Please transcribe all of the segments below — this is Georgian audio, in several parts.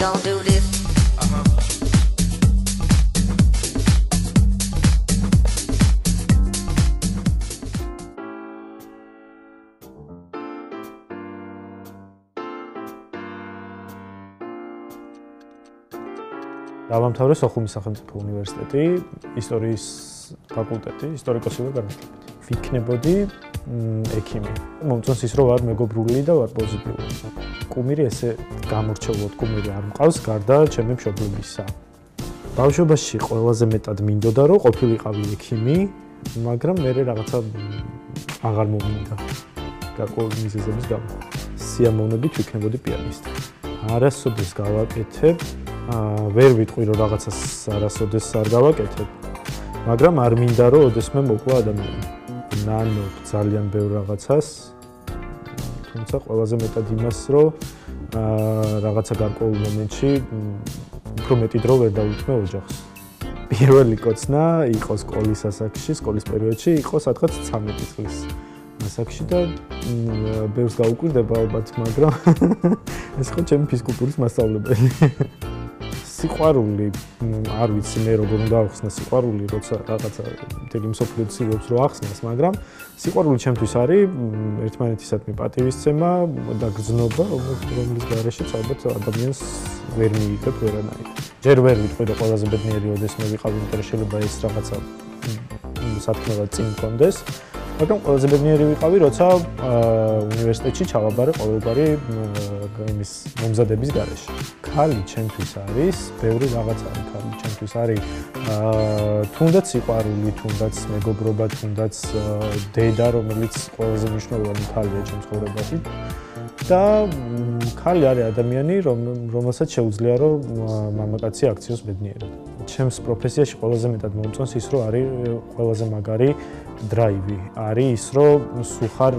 gon' do this. დავამთავრე სოხუმის სახელმწიფო უნივერსიტეტი, ისტორიის ფაკულტეტი, ისტორიკოსი ვარ განათლებით. ვიქნებოდი ექიმი. მომწონს ის, რომ ვარ მეგობრული და ვარ პოზიტიური. კუმირი ესე გამორჩეულად კუმირი არ მყავს, გარდა ჩემი მშობლებისა. ბავშვობაში ყველაზე მეტად მინდოდა, რომ ყოფილიყავი ექიმი, მაგრამ მე რაღაცა აღარ მომმინდა. გარკვეული მიზეზების გამო. სიამოვნებით ვიქნებოდი პიანისტი. არასოდეს გავაკეთებ ვერ ვიტყვი რომ რაღაცას არასოდეს არ გავაკეთებ, მაგრამ არ მინდა რომ ოდესმე მოკლა ადამიანი. ნანობ ძალიან ბევრ რაღაცას, თუმცა ყველაზე მეტად იმას, რომ რაღაცა გარკვეულ მომენტში უფრო მეტი დრო ვერ დავუთმე ოჯახს. პირველი კოცნა იყო სკოლის ასაკში, სკოლის პერიოდში იყო სადღაც 13 წლის ასაკში და ბევრს გაუკვირდება ალბათ, მაგრამ ეს ხო ჩემი ფიზკულტურის მასწავლებელი. სიყვარული, არ ვიცი მე როგორ უნდა ახსნა სიყვარული, როცა რაღაცა მთელი მსოფლიო ცდილობს რომ ახსნას, მაგრამ სიყვარული ჩემთვის არის ერთმანეთისადმი პატივისცემა და გრძნობა, რომლის გარეშეც ალბათ ადამიანს ვერ მიიღებ ვერანაირად. ჯერ ვერ ვიტყვი რომ ყველაზე ბედნიერი ოდესმე ვიყავი, იმიტომ რომ შეიძლება ეს რაღაცა სათქმელად წინ მქონდეს, მაგრამ ყველაზე ბედნიერი ვიყავი, როცა უნივერსიტეტში ჩავაბარე ყოველგვარი იმის მომზადების გარეშე. ქალი ჩემთვის არის, ბევრი რაღაც არის ქალი ჩემთვის არის, თუნდაც სიყვარული, თუნდაც მეგობრობა, თუნდაც დედა, რომელიც ყველაზე მნიშვნელოვანი ქალია ჩემ ცხოვრებაში. და ქალი არის ადამიანი, რომელსაც შეუძლია რომ მამაკაცი აქციოს ბედნიერად. ჩემს პროფესიაში ყველაზე მეტად მომწონს ის, რომ არის ყველაზე მაგარი დრაივი. არის ის, რომ სულ ხარ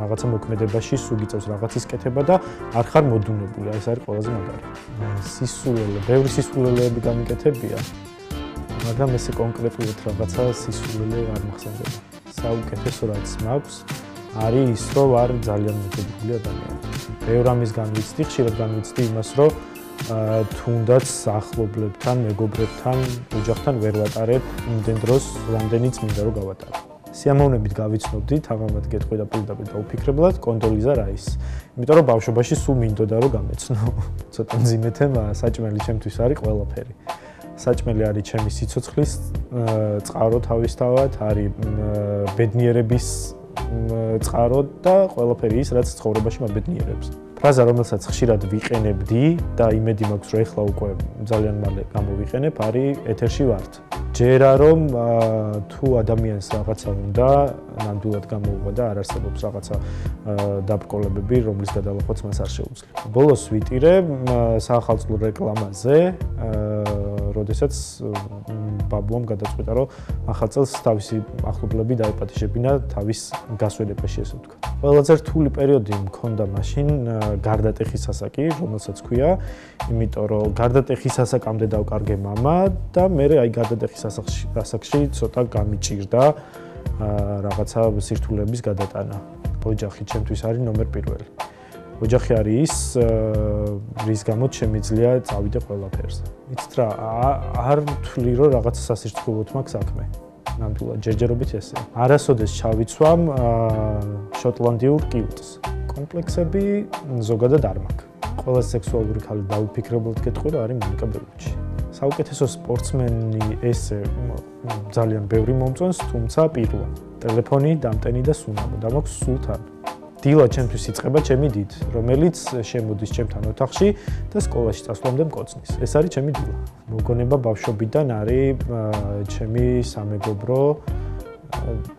რაღაცა მოქმედებაში, სულ გიწევს რაღაცის კეთება და არ ხარ მოდუნებული. ეს არის ყველაზე მაგარი. სისულელე, ბევრი სისულელეები გამიკეთებია, მაგრამ ესე კონკრეტულად რაღაცა სისულელე არ მახსენდება. საუკეთესო რაც მაქვს არის ის, რომ ვარ ძალიან მეგობრული ადამიანი. ბევრ ამის განვიცდი, ხშირად განვიცდი იმას, რომ თუნდაც ახლობლებთან, მეგობრებთან, ოჯახთან ვერ ვატარებ იმდენ დროს, რამდენიც მინდა რომ გავატარო. სიამოვნებით გავიცნობდი, თამამად გეტყვი და პირდაპირ დაუფიქრებლად კონდოლიზა რაისს. იმიტომ რომ ბავშვობაში სულ მინდოდა რომ გამეცნო. ცოტა მძიმე თემა, საჭმელი ჩემთვის არის ყველაფერი. საჭმელი არის ჩემი სიცოცხლის წყარო თავისთავად, არის ბედნიერების წყარო და ყველაფერი ის, რაც ცხოვრებაში მაბედნიერებს. ფრაზა, რომელსაც ხშირად ვიყენებდი და იმედი მაქვს, რომ ეხლა უკვე ძალიან მალე გამოვიყენებ, არის ეთერში ვართ. ჯერა რომ თუ ადამიანს რაღაცა უნდა, ნამდვილად გამოუვა და არ არსებობს რაღაცა დაბრკოლებები, რომლის გადალახვაც მას არ შეუძლია. ბოლოს ვიტირე საახალწლო რეკლამაზე, როდესაც ბაბუამ გადაწყვიტა, რომ ახალ წელს თავისი ახლობლები დაეპატიჟებინა თავის გასვენებაში, ესე ვთქვა. ყველაზე რთული პერიოდი მქონდა მაშინ გარდატეხის ასაკი, რომელსაც ქვია, იმიტომ რომ გარდატეხის ასაკამდე დავკარგე მამა და მე აი გარდატეხის ასაკში ცოტა გამიჭირდა რაღაცა სირთულეების გადატანა. ოჯახი ჩემთვის არის ნომერ პირველი. ოჯახი არის ის, რის გამოც შემიძლია წავიდე ყველაფერზე. იცით რა, არ ვთვლი რომ რაღაცა სასირცხულოდ მაქვს საქმე. ნამდვილად ჯერჯერობით ესე. არასოდეს ჩავიცვამ შოტლანდიურ კილტს. კომპლექსები ზოგადად არ მაქვს. ყველა სექსუალური ქალი დაუფიქრებლად გეტყვი, რომ არის მონიკა ბელუჩი. საუკეთესო სპორტსმენი ესე ძალიან ბევრი მომწონს, თუმცა პირველ. ტელეფონი, დამტენი და სუნამო და მაქვს სულთან. დილა ჩემთვის იწყება ჩემი დიდ, რომელიც შემოდის ჩემთან ოთახში და სკოლაში წასვლამდე მკოცნის. ეს არის ჩემი დილა. მოგონება ბავშვობიდან არის ჩემი სამეგობრო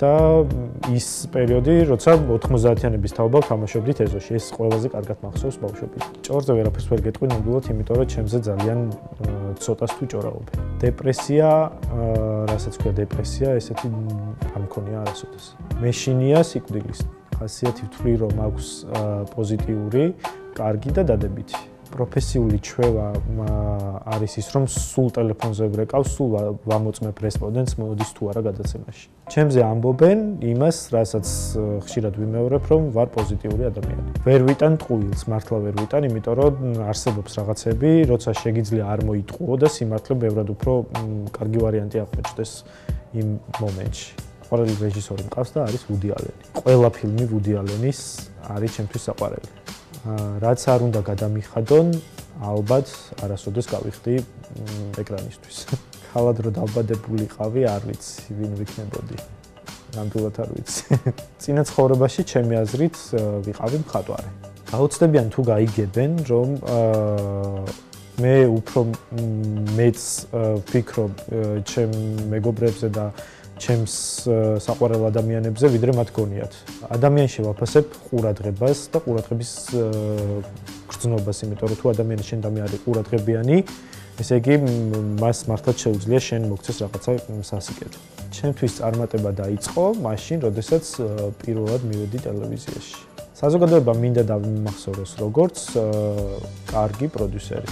და ის პერიოდი, როცა 90-იანების თაობა ვთამაშობდით ეზოში. ეს ყველაზე კარგად მახსოვს ბავშვობით. ჭორზე ვერაფერს ვერ გეტყვი, ნამდვილად, იმიტომ რომ ჩემზე ძალიან ცოტას თუ ჭორავობენ. დეპრესია, რასაც ქვია დეპრესია, ესეთი არ მქონია არასოდეს. მეშინია სიკვდილის. ხასიათი ვთვლი, რომ აქვს პოზიტიური, კარგი და დადებითი. პროფესიული ჩვევა არის ის, რომ სულ ტელეფონზე ვრეკავს, სულ ვამოწმებ რესპონდენტს, მოდის თუ არა გადაცემაში. ჩემზე ამბობენ იმას, რასაც ხშირად ვიმეორებ, რომ ვარ პოზიტიური ადამიანი. ვერ ვიტან ტყუილს, მართლა ვერ ვიტან, იმიტომ რომ არსებობს რაღაცები, როცა შეგიძლია არ მოიტყუო და სიმართლე ბევრად უფრო კარგი ვარიანტი აღმოჩნდეს იმ მომენტში. ყოველი რეჟისორი მყავს და არის ვუდი ალენი. ყველა ფილმი ვუდი ალენის არის ჩემთვის საყვარელი. რაც არ უნდა გადამიხადონ, ალბათ არასოდეს გავიხდი ეკრანისთვის. ხალად რო დავბადებულიყავი, არ ვიცი, ვინ ვიქნებოდი. ნამდვილად არ ვიცი. წინა ცხოვრებაში ჩემი აზრით ვიყავი მხატვარი. გაუცდებიან თუ გაიგებენ, რომ მე უფრო მეც ვფიქრობ ჩემ მეგობრებზე და ჩემს საყვარელ ადამიანებზე, ვიდრე მათ გონიათ. ადამიანში ვაფასებ ყურადღებას და ყურადღების გრძნობას, იმიტომ რომ თუ ადამიანი შენდამე არის ყურადღებიანი, ესე იგი მას მართლაც შეუძლია შენ მოგცეს რაღაცა სასიკეთო. ჩემთვის წარმატება დაიწყო მაშინ, როდესაც პირველად მივედი ტელევიზიაში. საზოგადოება მინდა დავიმახსოვროს როგორც კარგი პროდიუსერი.